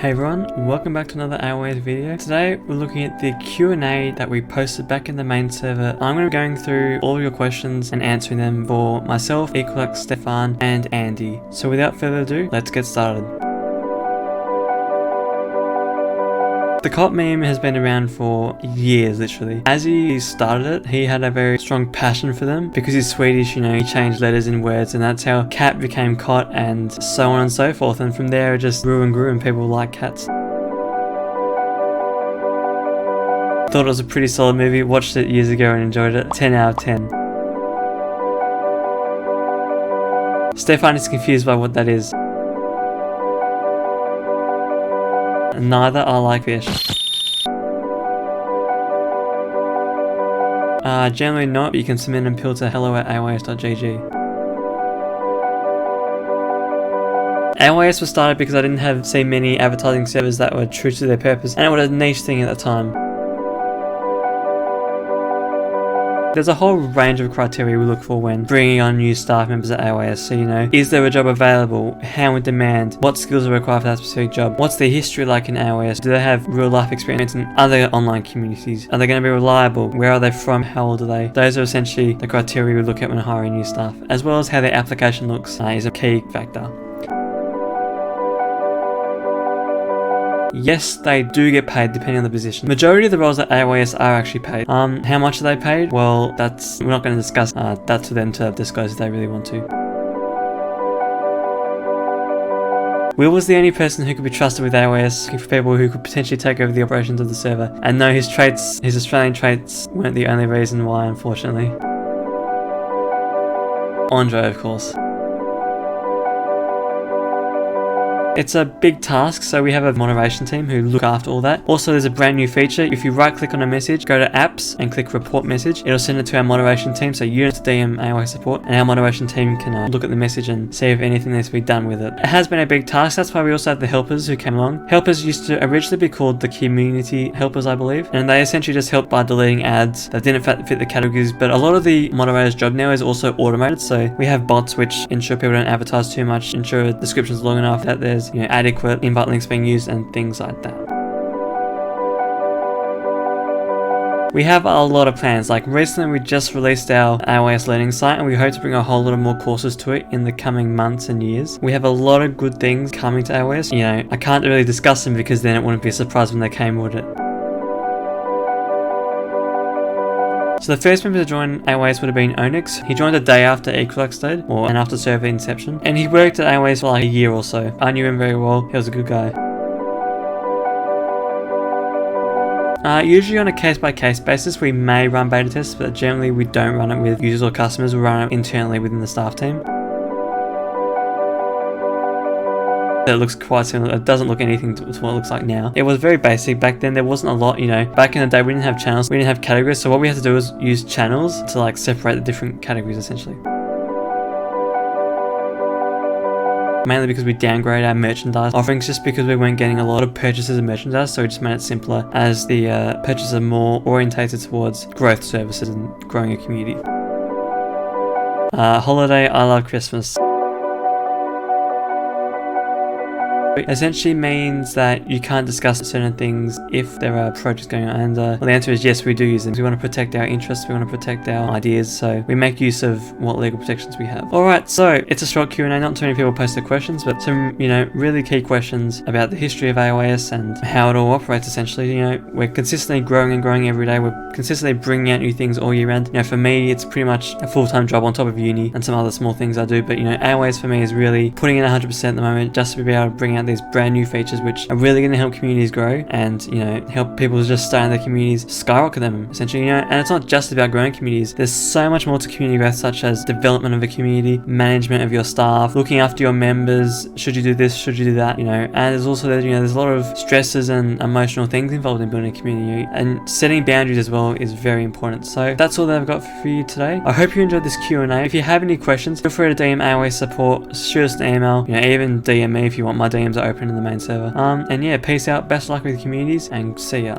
Hey everyone, welcome back to another AOS video. Today we're looking at the Q&A that we posted back in the main server. I'm going to be going through all your questions and answering them for myself, Equalux, Stefan, and Andy. So without further ado, let's get started. The cop meme has been around for years, literally. As he started it, he had a very strong passion for them. Because he's Swedish, you know, he changed letters in words, and that's how cat became cot, and so on and so forth. And from there, it just grew and grew, and people like cats. Thought it was a pretty solid movie, watched it years ago and enjoyed it. 10 out of 10. Stefan is confused by what that is. Neither I like fish. Generally not, but you can submit an appeal to hello@aos.gg. AOS was started because I didn't see many advertising servers that were true to their purpose, and it was a niche thing at the time. There's a whole range of criteria we look for when bringing on new staff members at AOS. So, you know, is there a job available? How in demand? What skills are required for that specific job? What's their history like in AOS? Do they have real life experience in other online communities? Are they going to be reliable? Where are they from? How old are they? Those are essentially the criteria we look at when hiring new staff, as well as how their application looks is a key factor. Yes, they do get paid depending on the position. Majority of the roles at AOS are actually paid. How much are they paid? Well, we're not going to discuss. That's for them to disclose if they really want to. Will was the only person who could be trusted with AOS, looking for people who could potentially take over the operations of the server. And no, his Australian traits weren't the only reason why, unfortunately. Andre, of course. It's a big task, so we have a moderation team who look after all that. Also, there's a brand new feature. If you right click on a message, go to apps and click report message, it'll send it to our moderation team, so you don't have to DM AOS support, and our moderation team can look at the message and see if anything needs to be done with it. It has been a big task. That's why we also have the helpers who came along. Helpers used to originally be called the community helpers, I believe, and they essentially just help by deleting ads that didn't fit the categories. But a lot of the moderator's job now is also automated, so we have bots which ensure people don't advertise too much, ensure descriptions long enough, that there's adequate invite links being used and things like that. We have a lot of plans. Like recently we just released our AOS learning site, and we hope to bring a whole lot of more courses to it in the coming months and years. We have a lot of good things coming to AOS. You know, I can't really discuss them because then it wouldn't be a surprise when they came with it. So the first member to join AOS would have been Onyx. He joined the day after Equalux did, and after server inception. And he worked at AOS for like a year or so. I knew him very well. He was a good guy. Usually on a case-by-case basis, we may run beta tests, but generally we don't run it with users or customers. We run it internally within the staff team. It looks quite similar. It doesn't look anything to what it looks like now. It was very basic back then. There wasn't a lot, you know. Back in the day, we didn't have channels. We didn't have categories. So what we had to do was use channels to like separate the different categories, essentially. Mainly because we downgrade our merchandise offerings, just because we weren't getting a lot of purchases of merchandise. So we just made it simpler, as the purchases are more orientated towards growth services and growing a community. Holiday, I love Christmas. It essentially means that you can't discuss certain things if there are projects going on, and well, the answer is yes, we do use them. We want to protect our interests, we want to protect our ideas, so we make use of what legal protections we have. Alright, so it's a short Q&A, not too many people posted questions, but some, you know, really key questions about the history of AOS and how it all operates, essentially. You know, we're consistently growing and growing every day, we're consistently bringing out new things all year round. You know, for me, it's pretty much a full-time job on top of uni and some other small things I do, but you know, AOS for me is really putting in 100% at the moment, just to be able to bring out these brand new features which are really going to help communities grow, and you know, help people just start in their communities, skyrocket them, essentially. You know, and it's not just about growing communities. There's so much more to community growth, such as development of a community, management of your staff, looking after your members. Should you do this? Should you do that? You know, and there's also, you know, there's a lot of stresses and emotional things involved in building a community, and setting boundaries as well is very important. So that's all that I've got for you today. I hope you enjoyed this Q&A. If you have any questions, feel free to DM AOS support, shoot us an email, you know, even DM me if you want. My DMs are open in the main server. And yeah, peace out, best luck with your communities, and see ya.